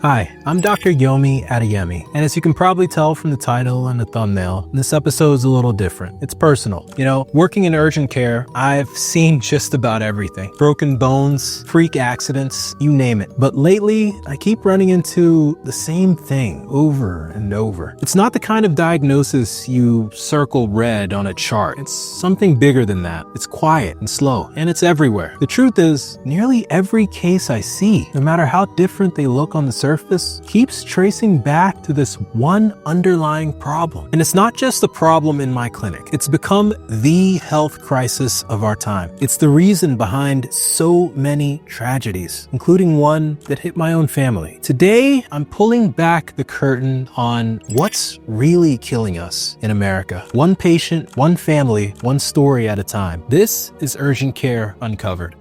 Hi, I'm Dr. Yomi Adeyemi, and as you can probably tell from the title and the thumbnail, this episode is a little different. It's personal. You know, working in urgent care, I've seen just about everything. Broken bones, freak accidents, you name it. But lately, I keep running into the same thing over and over. It's not the kind of diagnosis you circle red on a chart. It's something bigger than that. It's quiet and slow, and it's everywhere. The truth is, nearly every case I see, no matter how different they look on the surface, keeps tracing back to this one underlying problem. And it's not just a problem in my clinic. It's become the health crisis of our time. It's the reason behind so many tragedies, including one that hit my own family. Today, I'm pulling back the curtain on what's really killing us in America. One patient, one family, one story at a time. This is Urgent Care Uncovered.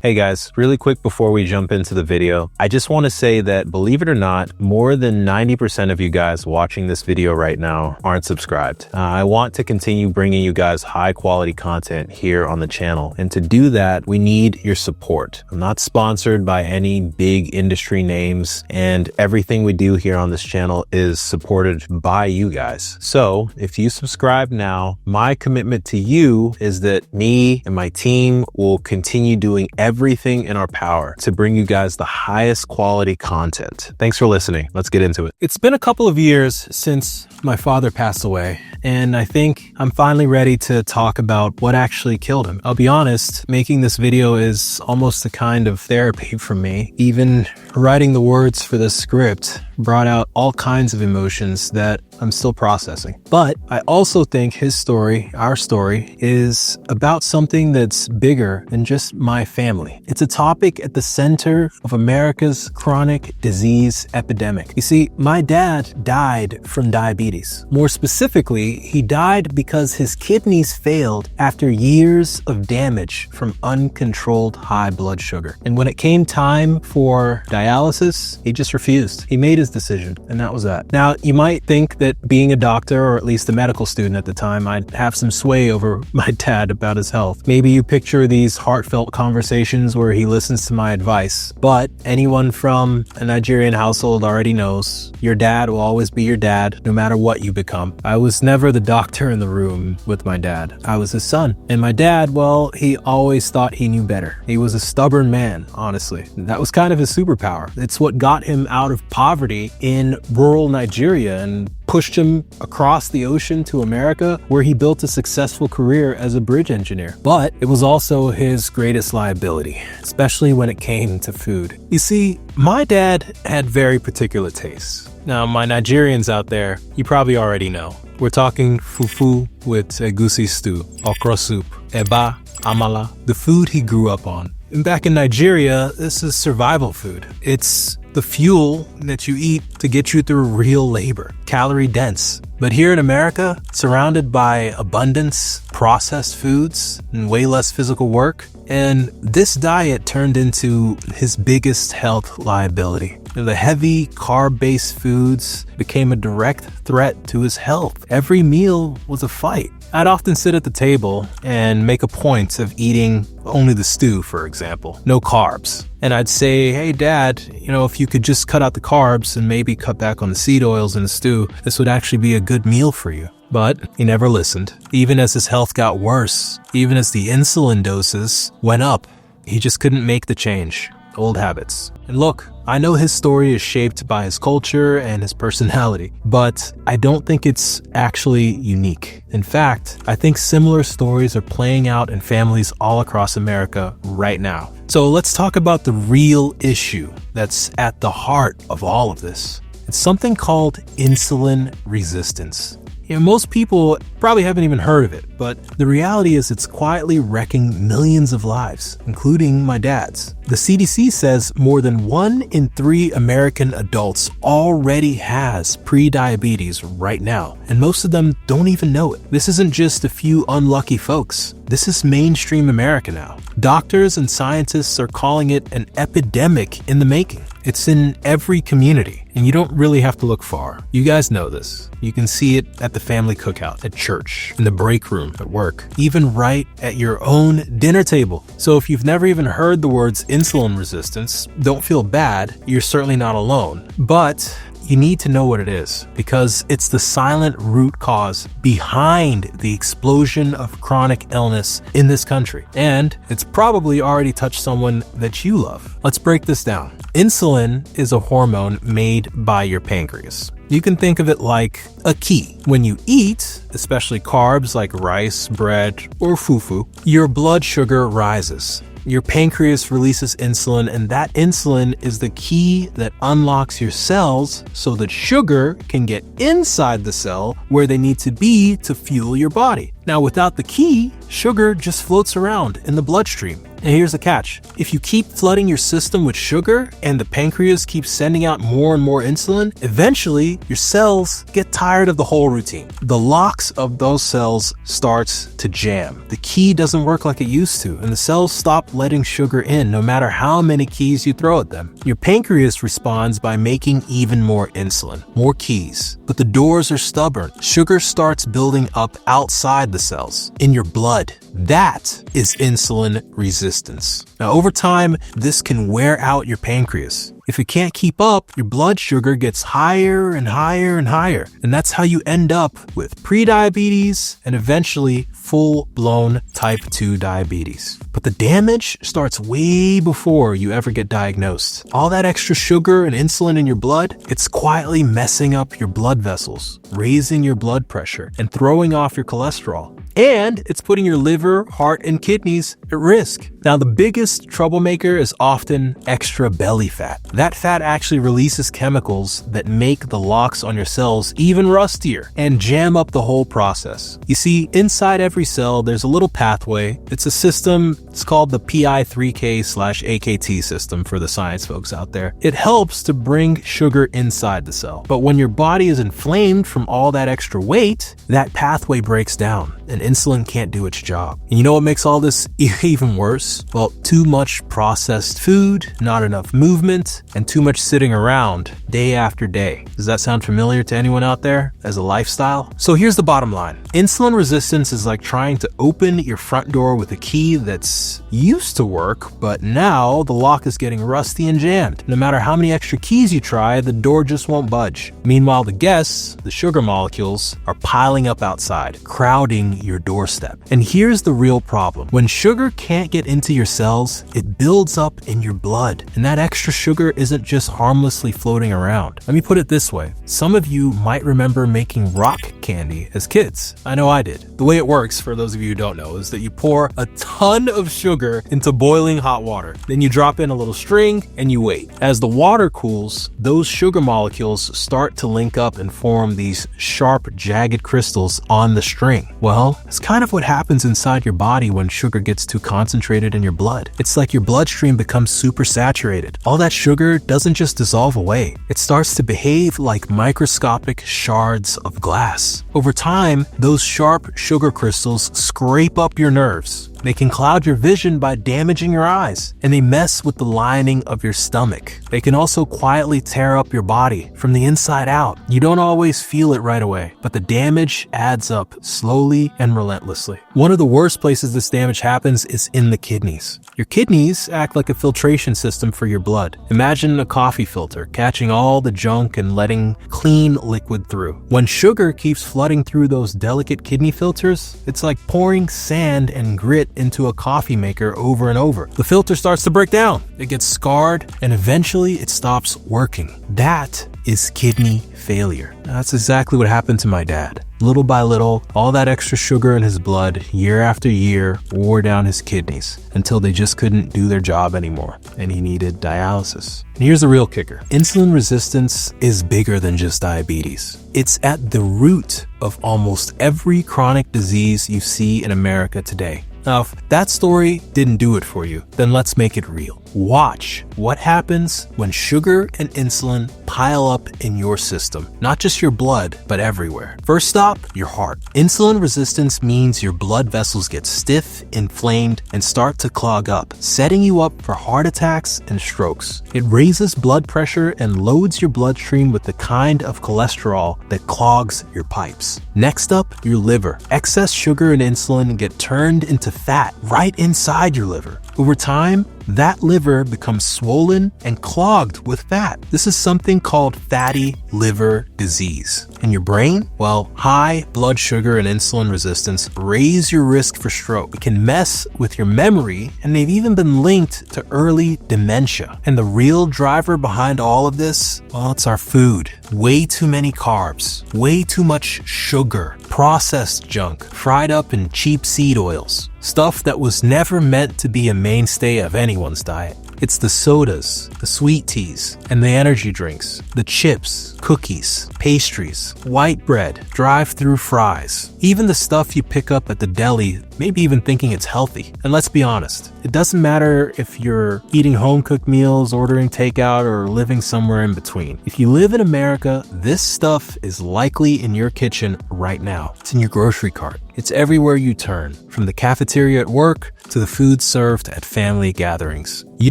Hey guys, really quick before we jump into the video, I just want to say that, believe it or not, more than 90% of you guys watching this video right now aren't subscribed. I want to continue bringing you guys high quality content here on the channel. And to do that, we need your support. I'm not sponsored by any big industry names, and everything we do here on this channel is supported by you guys. So if you subscribe now, my commitment to you is that me and my team will continue doing everything in our power to bring you guys the highest quality content. Thanks for listening. Let's get into it. It's been a couple of years since my father passed away, and I think I'm finally ready to talk about what actually killed him. I'll be honest, making this video is almost a kind of therapy for me. Even writing the words for this script brought out all kinds of emotions that I'm still processing. But I also think his story, our story, is about something that's bigger than just my family. It's a topic at the center of America's chronic disease epidemic. You see, my dad died from diabetes. More specifically, he died because his kidneys failed after years of damage from uncontrolled high blood sugar. And when it came time for dialysis, he just refused. He made his decision, and that was that. Now, you might think that being a doctor, or at least a medical student at the time, I'd have some sway over my dad about his health. Maybe you picture these heartfelt conversations where he listens to my advice. But anyone from a Nigerian household already knows your dad will always be your dad, no matter what you become. I was never the doctor in the room with my dad. I was his son. And my dad, well, he always thought he knew better. He was a stubborn man, honestly. That was kind of his superpower. It's what got him out of poverty in rural Nigeria and pushed him across the ocean to America, where he built a successful career as a bridge engineer. But it was also his greatest liability, especially when it came to food. You see, my dad had very particular tastes. Now, my Nigerians out there, you probably already know. We're talking fufu with egusi stew, okra soup, eba, amala, the food he grew up on. And back in Nigeria, this is survival food. It's the fuel that you eat to get you through real labor, calorie dense. But here in America, surrounded by abundance, processed foods, and way less physical work, and this diet turned into his biggest health liability. The heavy carb-based foods became a direct threat to his health. Every meal was a fight. I'd often sit at the table and make a point of eating only the stew, for example, no carbs. And I'd say, hey dad, if you could just cut out the carbs and maybe cut back on the seed oils in the stew, this would actually be a good meal for you. But he never listened. Even as his health got worse, even as the insulin doses went up, he just couldn't make the change. Old habits. And look, I know his story is shaped by his culture and his personality, but I don't think it's actually unique. In fact, I think similar stories are playing out in families all across America right now. So let's talk about the real issue that's at the heart of all of this. It's something called insulin resistance. Most people probably haven't even heard of it, but the reality is it's quietly wrecking millions of lives, including my dad's. The CDC says more than 1 in 3 American adults already has pre-diabetes right now, and most of them don't even know it. This isn't just a few unlucky folks. This is mainstream America now. Doctors and scientists are calling it an epidemic in the making. It's in every community, and you don't really have to look far. You guys know this. You can see it at the family cookout, at church, in the break room, at work, even right at your own dinner table. So if you've never even heard the words insulin resistance, don't feel bad. You're certainly not alone. But you need to know what it is, because it's the silent root cause behind the explosion of chronic illness in this country. And it's probably already touched someone that you love. Let's break this down. Insulin is a hormone made by your pancreas. You can think of it like a key. When you eat, especially carbs like rice, bread, or fufu, your blood sugar rises. Your pancreas releases insulin, and that insulin is the key that unlocks your cells so that sugar can get inside the cell where they need to be to fuel your body. Now, without the key, sugar just floats around in the bloodstream. And here's the catch. If you keep flooding your system with sugar and the pancreas keeps sending out more and more insulin, eventually your cells get tired of the whole routine. The locks of those cells starts to jam. The key doesn't work like it used to, and the cells stop letting sugar in no matter how many keys you throw at them. Your pancreas responds by making even more insulin, more keys. But the doors are stubborn. Sugar starts building up outside the cells, in your blood. That is insulin resistance. Now, over time, this can wear out your pancreas. If it can't keep up, your blood sugar gets higher and higher and higher. And that's how you end up with prediabetes and eventually full-blown type 2 diabetes. But the damage starts way before you ever get diagnosed. All that extra sugar and insulin in your blood, it's quietly messing up your blood vessels, raising your blood pressure, and throwing off your cholesterol. And it's putting your liver, heart, and kidneys at risk. Now, the biggest troublemaker is often extra belly fat. That fat actually releases chemicals that make the locks on your cells even rustier and jam up the whole process. You see, inside every cell, there's a little pathway. It's a system, it's called the PI3K/AKT system for the science folks out there. It helps to bring sugar inside the cell. But when your body is inflamed from all that extra weight, that pathway breaks down and insulin can't do its job. And you know what makes all this even worse? Well, too much processed food, not enough movement, and too much sitting around day after day. Does that sound familiar to anyone out there as a lifestyle? So here's the bottom line. Insulin resistance is like trying to open your front door with a key that's used to work, but now the lock is getting rusty and jammed. No matter how many extra keys you try, the door just won't budge. Meanwhile, the guests, the sugar molecules, are piling up outside, crowding your doorstep. And here's the real problem. When sugar can't get into your cells, it builds up in your blood. And that extra sugar isn't just harmlessly floating around. Let me put it this way. Some of you might remember making rock candy as kids. I know I did. The way it works, for those of you who don't know, is that you pour a ton of sugar into boiling hot water. Then you drop in a little string and you wait. As the water cools, those sugar molecules start to link up and form these sharp, jagged crystals on the string. Well, it's kind of what happens inside your body when sugar gets too concentrated in your blood. It's like your bloodstream becomes super saturated. All that sugar doesn't just dissolve away. It starts to behave like microscopic shards of glass. Over time, those sharp sugar crystals scrape up your nerves. They can cloud your vision by damaging your eyes, and they mess with the lining of your stomach. They can also quietly tear up your body from the inside out. You don't always feel it right away, but the damage adds up slowly and relentlessly. One of the worst places this damage happens is in the kidneys. Your kidneys act like a filtration system for your blood. Imagine a coffee filter catching all the junk and letting clean liquid through. When sugar keeps flooding through those delicate kidney filters, it's like pouring sand and grit into a coffee maker over and over. The filter starts to break down. It gets scarred, and eventually it stops working. That is kidney failure. That's exactly what happened to my dad. Little by little, all that extra sugar in his blood, year after year, wore down his kidneys until they just couldn't do their job anymore, and he needed dialysis. And here's the real kicker. Insulin resistance is bigger than just diabetes. It's at the root of almost every chronic disease you see in America today. Now, if that story didn't do it for you, then let's make it real. Watch what happens when sugar and insulin pile up in your system. Not just your blood, but everywhere. First stop, your heart. Insulin resistance means your blood vessels get stiff, inflamed, and start to clog up, setting you up for heart attacks and strokes. It raises blood pressure and loads your bloodstream with the kind of cholesterol that clogs your pipes. Next up, your liver. Excess sugar and insulin get turned into fat right inside your liver. Over time, that liver becomes swollen and clogged with fat. This is something called fatty liver disease. And your brain? Well, high blood sugar and insulin resistance raise your risk for stroke. It can mess with your memory, and they've even been linked to early dementia. And the real driver behind all of this? Well, it's our food. Way too many carbs, way too much sugar, processed junk, fried up in cheap seed oils. Stuff that was never meant to be a mainstay of anyone's diet. It's the sodas, the sweet teas, and the energy drinks, the chips, cookies, pastries, white bread, drive-through fries, even the stuff you pick up at the deli, maybe even thinking it's healthy. And let's be honest, it doesn't matter if you're eating home-cooked meals, ordering takeout, or living somewhere in between. If you live in America, this stuff is likely in your kitchen right now. It's in your grocery cart. It's everywhere you turn, from the cafeteria at work to the food served at family gatherings. You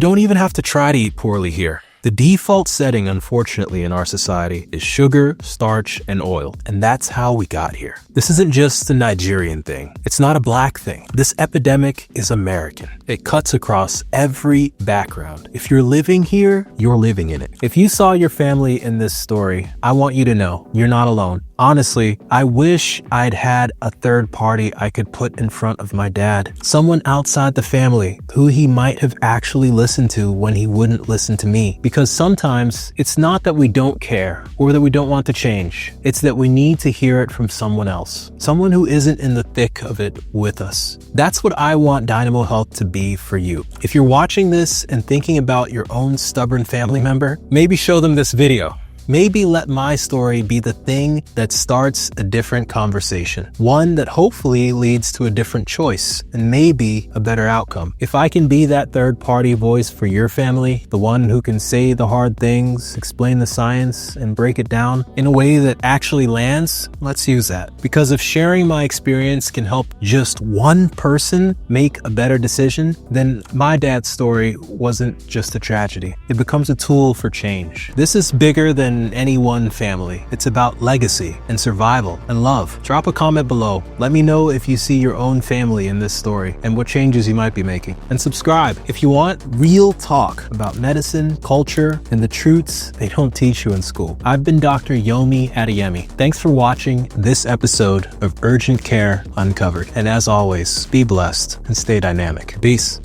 don't even have to try to eat poorly here. The default setting, unfortunately, in our society is sugar, starch, and oil, and that's how we got here. This isn't just a Nigerian thing. It's not a black thing. This epidemic is American. It cuts across every background. If you're living here, you're living in it. If you saw your family in this story, I want you to know you're not alone. Honestly, I wish I'd had a third party I could put in front of my dad. Someone outside the family who he might have actually listened to when he wouldn't listen to me. Because sometimes it's not that we don't care or that we don't want to change. It's that we need to hear it from someone else. Someone who isn't in the thick of it with us. That's what I want Dynamo Health to be for you. If you're watching this and thinking about your own stubborn family member, maybe show them this video. Maybe let my story be the thing that starts a different conversation, one that hopefully leads to a different choice and maybe a better outcome. If I can be that third-party voice for your family, the one who can say the hard things, explain the science, and break it down in a way that actually lands, let's use that. Because if sharing my experience can help just one person make a better decision, then my dad's story wasn't just a tragedy. It becomes a tool for change. This is bigger than any one family. It's about legacy and survival and love. Drop a comment below. Let me know if you see your own family in this story and what changes you might be making. And subscribe if you want real talk about medicine, culture, and the truths they don't teach you in school. I've been Dr. Yomi Adeyemi. Thanks for watching this episode of Urgent Care Uncovered. And as always, be blessed and stay dynamic. Peace.